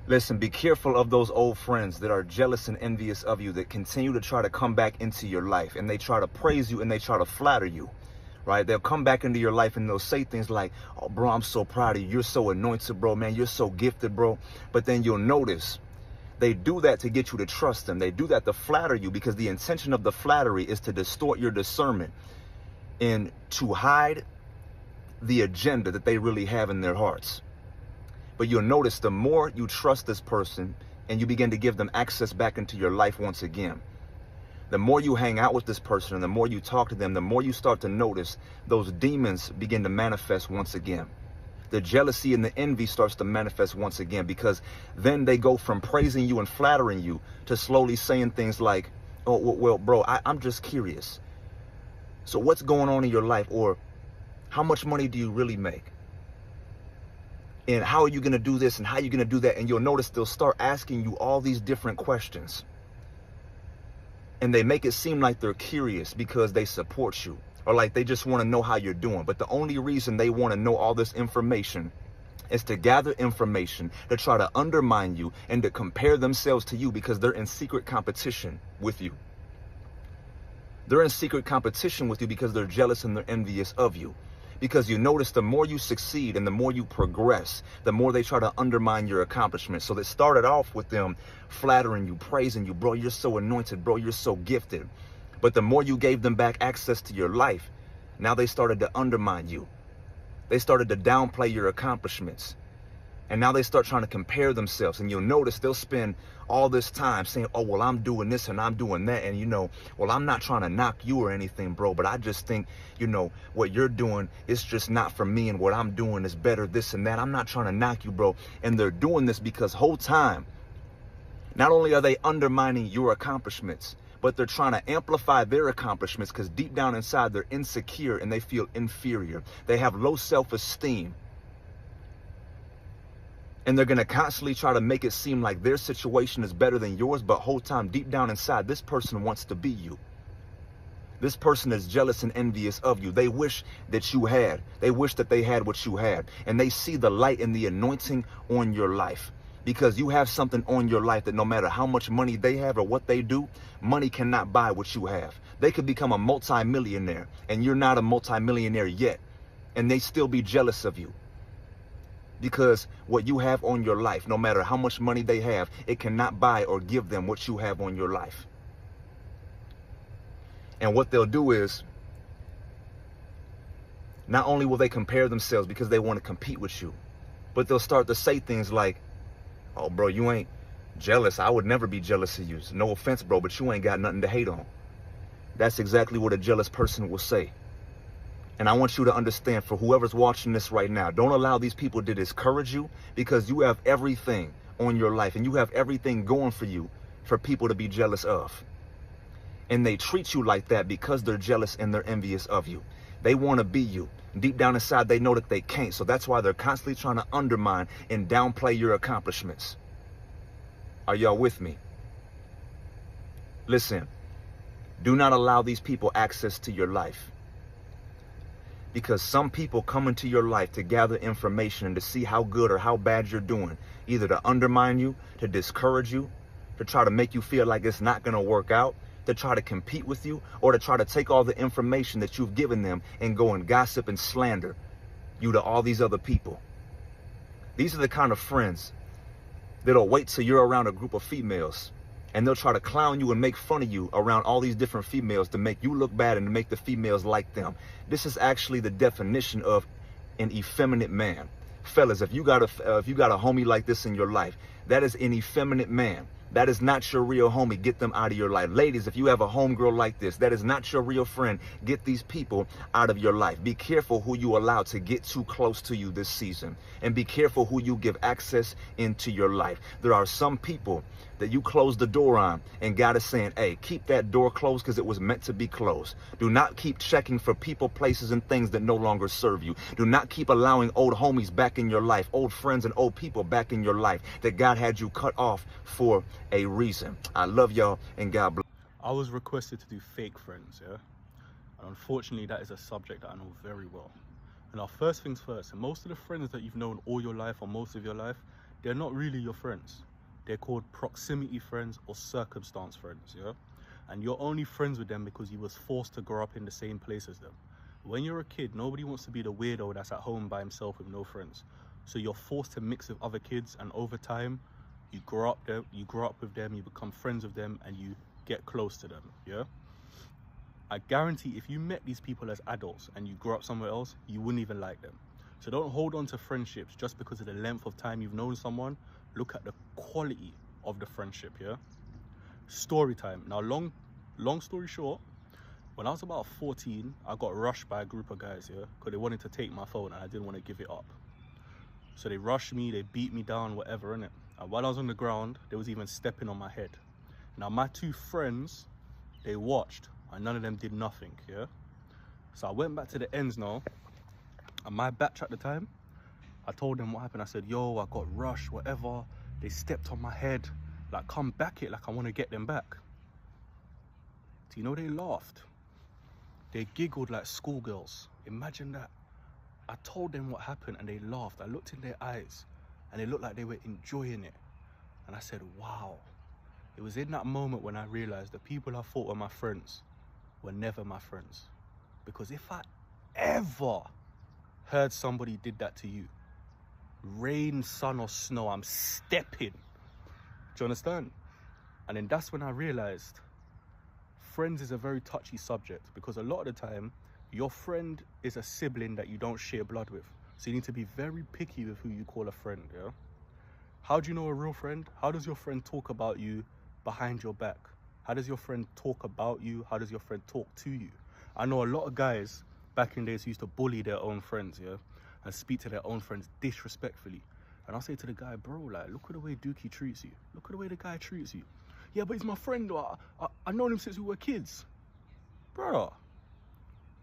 Listen, be careful of those old friends that are jealous and envious of you, that continue to try to come back into your life, and they try to praise you and they try to flatter you, right? They'll come back into your life and they'll say things like, oh, bro, I'm so proud of you. You're so anointed, bro, man. You're so gifted, bro. But then you'll notice they do that to get you to trust them. They do that to flatter you, because the intention of the flattery is to distort your discernment and to hide the agenda that they really have in their hearts. But you'll notice the more you trust this person and you begin to give them access back into your life once again, the more you hang out with this person and the more you talk to them, the more you start to notice those demons begin to manifest once again. The jealousy and the envy starts to manifest once again, because then they go from praising you and flattering you to slowly saying things like, oh, well, bro, I'm just curious. So what's going on in your life? Or how much money do you really make? And how are you going to do this? And how are you going to do that? And you'll notice they'll start asking you all these different questions. And they make it seem like they're curious because they support you, or like they just want to know how you're doing. But the only reason they want to know all this information is to gather information, to try to undermine you and to compare themselves to you, because they're in secret competition with you. They're in secret competition with you because they're jealous and they're envious of you. Because you notice the more you succeed and the more you progress, the more they try to undermine your accomplishments. So they started off with them flattering you, praising you, bro, you're so anointed, bro, you're so gifted. But the more you gave them back access to your life, now they started to undermine you. They started to downplay your accomplishments. And now they start trying to compare themselves. And you'll notice they'll spend all this time saying, oh, well, I'm doing this and I'm doing that. And, you know, well, I'm not trying to knock you or anything, bro. But I just think, you know, what you're doing is just not for me. And what I'm doing is better, this and that. I'm not trying to knock you, bro. And they're doing this because whole time, not only are they undermining your accomplishments, but they're trying to amplify their accomplishments, because deep down inside, they're insecure and they feel inferior. They have low self-esteem. And they're going to constantly try to make it seem like their situation is better than yours. But whole time, deep down inside, this person wants to be you. This person is jealous and envious of you. They wish that you had. They wish that they had what you had. And they see the light and the anointing on your life. Because you have something on your life that no matter how much money they have or what they do, money cannot buy what you have. They could become a multimillionaire and you're not a multimillionaire yet. And they still be jealous of you. Because what you have on your life, no matter how much money they have, it cannot buy or give them what you have on your life. And what they'll do is, not only will they compare themselves because they want to compete with you, but they'll start to say things like, oh, bro, you ain't jealous. I would never be jealous of you. No offense, bro, but you ain't got nothing to hate on. That's exactly what a jealous person will say. And I want you to understand, for whoever's watching this right now, don't allow these people to discourage you, because you have everything on your life and you have everything going for you for people to be jealous of. And they treat you like that because they're jealous and they're envious of you. They want to be you. Deep down inside, they know that they can't. So that's why they're constantly trying to undermine and downplay your accomplishments. Are y'all with me? Listen, do not allow these people access to your life. Because some people come into your life to gather information and to see how good or how bad you're doing, either to undermine you, to discourage you, to try to make you feel like it's not going to work out, to try to compete with you, or to try to take all the information that you've given them and go and gossip and slander you to all these other people. These are the kind of friends that'll wait till you're around a group of females and they'll try to clown you and make fun of you around all these different females to make you look bad and to make the females like them. This is actually the definition of an effeminate man. Fellas, if you got a homie like this in your life, that is an effeminate man. That is not your real homie. Get them out of your life. Ladies, if you have a homegirl like this, that is not your real friend. Get these people out of your life. Be careful who you allow to get too close to you this season. And be careful who you give access into your life. There are some people that you close the door on, and God is saying, hey, keep that door closed because it was meant to be closed. Do not keep checking for people, places, and things that no longer serve you. Do not keep allowing old homies back in your life, old friends and old people back in your life that God had you cut off for a reason. I love y'all, and God bless. I was requested to do fake friends, yeah? And unfortunately, that is a subject that I know very well. And our first things first, and most of the friends that you've known all your life or most of your life, they're not really your friends. They're called proximity friends or circumstance friends, yeah? And you're only friends with them because you was forced to grow up in the same place as them. When you're a kid, nobody wants to be the weirdo that's at home by himself with no friends. So you're forced to mix with other kids, and over time, you grow up with them, you become friends with them, and you get close to them, yeah? I guarantee if you met these people as adults and you grew up somewhere else, you wouldn't even like them. So don't hold on to friendships just because of the length of time you've known someone. Look at the quality of the friendship, yeah? Story time. Now, long story short, when I was about 14, I got rushed by a group of guys, yeah? Because they wanted to take my phone and I didn't want to give it up. So they rushed me, they beat me down, whatever, innit? And while I was on the ground, they was even stepping on my head. Now, my two friends, they watched, and none of them did nothing, yeah? So I went back to the ends now, and my batch at the time, I told them what happened. I said, yo, I got rushed, whatever. They stepped on my head, like, come back it, like I want to get them back. Do you know, they laughed. They giggled like schoolgirls. Imagine that. I told them what happened and they laughed. I looked in their eyes and they looked like they were enjoying it. And I said, wow. It was in that moment when I realized the people I thought were my friends were never my friends. Because if I ever heard somebody did that to you, rain, sun or snow, I'm stepping. Do you understand? And then that's when I realized friends is a very touchy subject, because a lot of the time your friend is a sibling that you don't share blood with. So you need to be very picky with who you call a friend, yeah? How do you know a real friend? How does your friend talk about you behind your back? How does your friend talk about you? How does your friend talk to you? I know a lot of guys back in days used to bully their own friends, yeah? And speak to their own friends disrespectfully. And I'll say to the guy, bro, like, look at the way Dookie treats you. Look at the way the guy treats you. Yeah, but he's my friend. I known him since we were kids. Bro,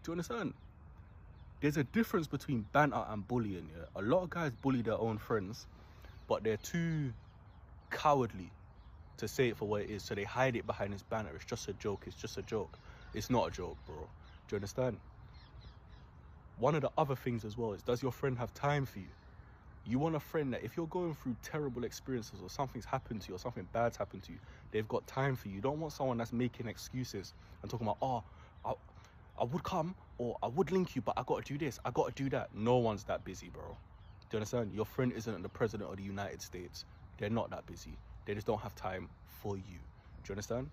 do you understand? There's a difference between banter and bullying, yeah? A lot of guys bully their own friends, but they're too cowardly to say it for what it is, so they hide it behind this banter. It's just a joke, it's just a joke. It's not a joke, bro. Do you understand? One of the other things as well is, does your friend have time for you? You want a friend that if you're going through terrible experiences or something's happened to you or something bad's happened to you, they've got time for you. You don't want someone that's making excuses and talking about, oh, I would come or I would link you, but I got to do this, I got to do that. No one's that busy, bro. Do you understand? Your friend isn't the president of the United States. They're not that busy. They just don't have time for you. Do you understand?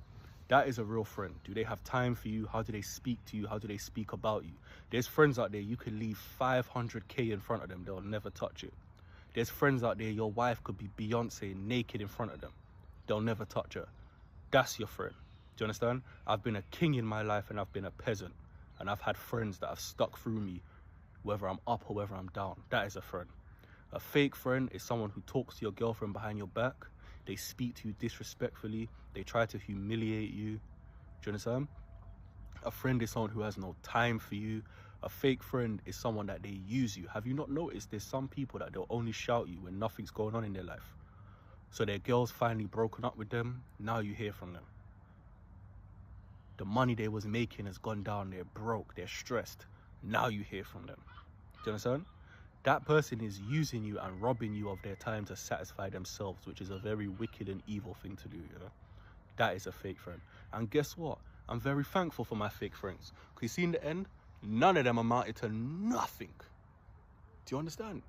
That is a real friend. Do they have time for you? How do they speak to you? How do they speak about you? There's friends out there, you could leave 500K in front of them, they'll never touch it. There's friends out there, your wife could be Beyonce naked in front of them. They'll never touch her. That's your friend. Do you understand? I've been a king in my life and I've been a peasant. And I've had friends that have stuck through me, whether I'm up or whether I'm down. That is a friend. A fake friend is someone who talks to your girlfriend behind your back. They speak to you disrespectfully. They try to humiliate you. Do you understand? A friend is someone who has no time for you. A fake friend is someone that they use you. Have you not noticed there's some people that they'll only shout you when nothing's going on in their life? So their girl's finally broken up with them. Now you hear from them. The money they was making has gone down. They're broke. They're stressed. Now you hear from them. Do you understand? That person is using you and robbing you of their time to satisfy themselves, which is a very wicked and evil thing to do, you know? That is a fake friend. And guess what? I'm very thankful for my fake friends. Because you see, in the end, none of them amounted to nothing. Do you understand?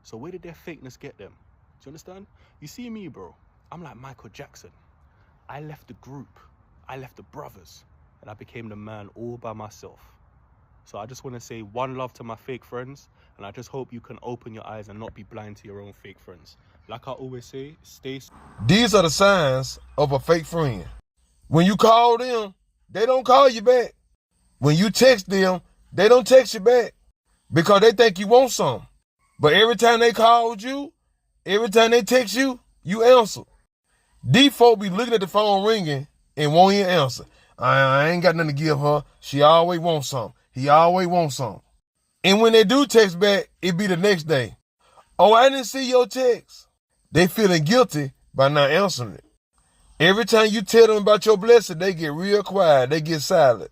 So where did their fakeness get them? Do you understand? You see me, bro. I'm like Michael Jackson. I left the group. I left the brothers. And I became the man all by myself. So I just want to say one love to my fake friends. And I just hope you can open your eyes and not be blind to your own fake friends. Like I always say, stay... These are the signs of a fake friend. When you call them, they don't call you back. When you text them, they don't text you back because they think you want something. But every time they called you, every time they text you, you answer. These folk be looking at the phone ringing and won't even answer. I ain't got nothing to give her. She always wants something. He always wants something. And when they do text back, it be the next day. Oh, I didn't see your text. They feeling guilty by not answering it. Every time you tell them about your blessing, they get real quiet. They get silent.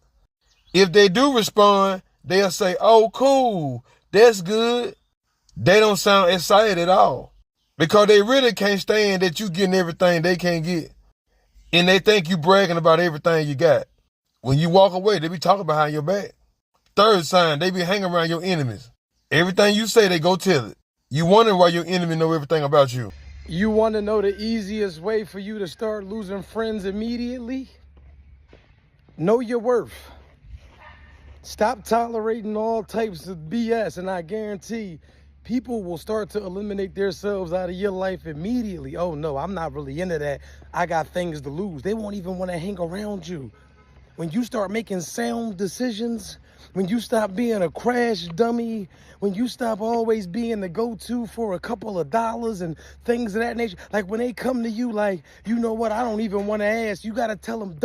If they do respond, they'll say, oh, cool, that's good. They don't sound excited at all. Because they really can't stand that you getting everything they can't get. And they think you bragging about everything you got. When you walk away, they be talking behind your back. Third sign, they be hanging around your enemies. Everything you say, they go tell it. You wonder why your enemy know everything about you. You want to know the easiest way for you to start losing friends immediately? Know your worth. Stop tolerating all types of BS, and I guarantee people will start to eliminate themselves out of your life immediately. Oh no, I'm not really into that. I got things to lose. They won't even want to hang around you. When you start making sound decisions, when you stop being a crash dummy, when you stop always being the go-to for a couple of dollars and things of that nature, like when they come to you like, you know what, I don't even want to ask, you got to tell them,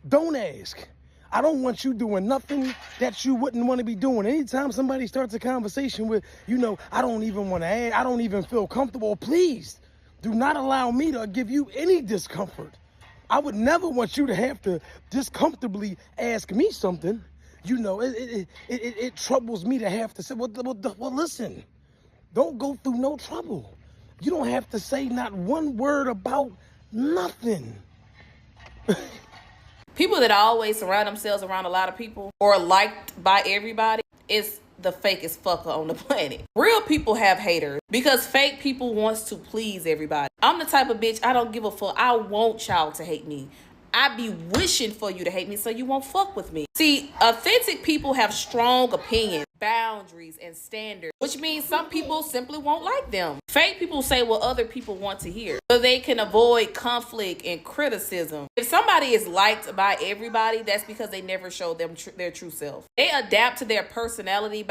don't ask. I don't want you doing nothing that you wouldn't want to be doing. Anytime somebody starts a conversation with, you know, I don't even want to ask, I don't even feel comfortable, please do not allow me to give you any discomfort. I would never want you to have to discomfortably ask me something. You know, it troubles me to have to say, well, listen, don't go through no trouble. You don't have to say not one word about nothing. People that always surround themselves around a lot of people or liked by everybody is the fakest fucker on the planet. Real people have haters because fake people wants to please everybody. I'm the type of bitch, I don't give a fuck. I want y'all to hate me. I be wishing for you to hate me so you won't fuck with me. See, authentic people have strong opinions, boundaries, and standards, which means some people simply won't like them. Fake people say what other people want to hear so they can avoid conflict and criticism. If somebody is liked by everybody, that's because they never showed them their true self. They adapt to their personality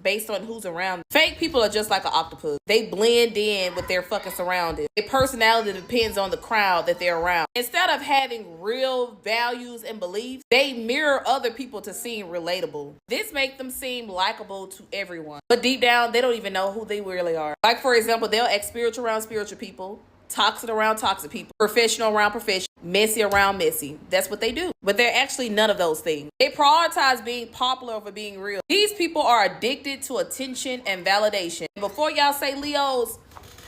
based on who's around them. Fake people are just like an octopus. They blend in with their fucking surroundings. Their personality depends on the crowd that they're around. Instead of having real values and beliefs, they mirror other people to seem relatable. This makes them seem likable to everyone. But deep down, they don't even know who they really are. Like, for example, they'll act spiritual around spiritual people, toxic around toxic people, professional around professional, messy around messy. That's what they do. But they're actually none of those things. They prioritize being popular over being real. These people are addicted to attention and validation. Before y'all say Leos,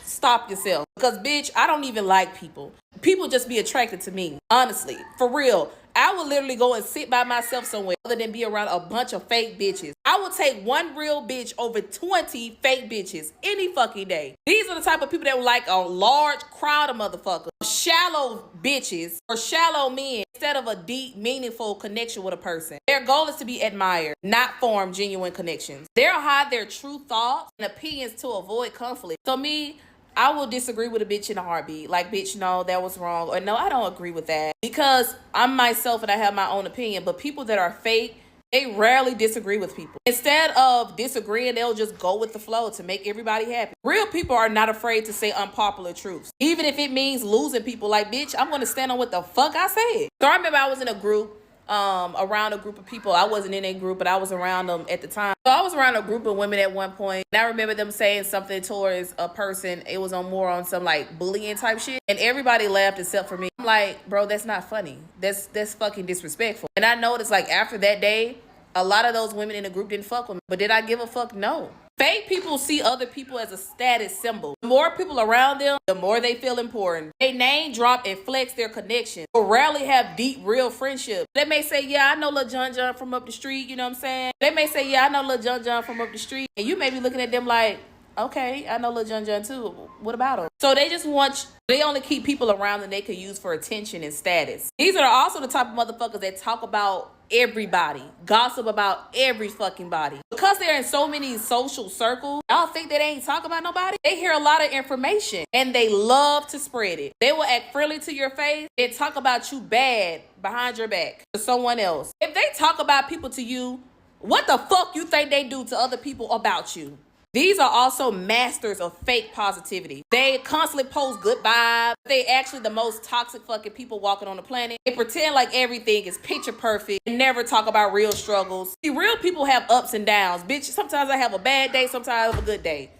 stop yourself. Because, bitch, I don't even like people. People just be attracted to me. Honestly. For real. I would literally go and sit by myself somewhere other than be around a bunch of fake bitches. I would take one real bitch over 20 fake bitches any fucking day. These are the type of people that would like a large crowd of motherfuckers. Shallow bitches or shallow men instead of a deep, meaningful connection with a person. Their goal is to be admired, not form genuine connections. They'll hide their true thoughts and opinions to avoid conflict. So me, I will disagree with a bitch in a heartbeat. Like, bitch, no, that was wrong. Or no, I don't agree with that. Because I'm myself and I have my own opinion. But people that are fake, they rarely disagree with people. Instead of disagreeing, they'll just go with the flow to make everybody happy. Real people are not afraid to say unpopular truths. Even if it means losing people. Like, bitch, I'm going to stand on what the fuck I said. So I remember I was in a group. Around a group of people. I wasn't in a group, but I was around them at the time. So I was around a group of women at one point, and I remember them saying something towards a person. It was on some like bullying type shit, and everybody laughed except for me. I'm like, bro, that's not funny. That's fucking disrespectful. And I noticed like after that day, a lot of those women in the group didn't fuck with me. But did I give a fuck? No. Fake people see other people as a status symbol. The more people around them, the more they feel important. They name drop and flex their connection, but rarely have deep, real friendship. They may say, yeah, I know Lil John from up the street, you know what I'm saying? They may say, yeah, I know Lil John from up the street. And you may be looking at them like, okay, I know Lil John too. What about him? So they only keep people around that they could use for attention and status. These are also the type of motherfuckers that talk about everybody, gossip about every fucking body. Because they're in so many social circles, y'all think they ain't talking about nobody? They hear a lot of information and they love to spread it. They will act friendly to your face and talk about you bad behind your back to someone else. If they talk about people to you, what the fuck you think they do to other people about you? These are also masters of fake positivity. They constantly post good vibes. They actually the most toxic fucking people walking on the planet. They pretend like everything is picture perfect and never talk about real struggles. See, real people have ups and downs. Bitch, sometimes I have a bad day, sometimes I have a good day.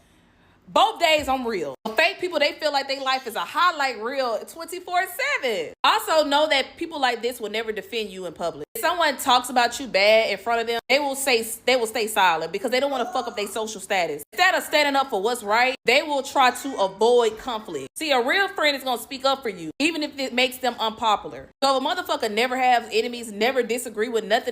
Both days I'm real. Fake people, they feel like their life is a highlight reel 24/7. Also know that people like this will never defend you in public. someone talks about you bad in front of them, they will stay silent because they don't want to fuck up their social status. Instead of standing up for what's right, they will try to avoid conflict. See, a real friend is gonna speak up for you, even if it makes them unpopular. So if a motherfucker never has enemies, never disagree with nothing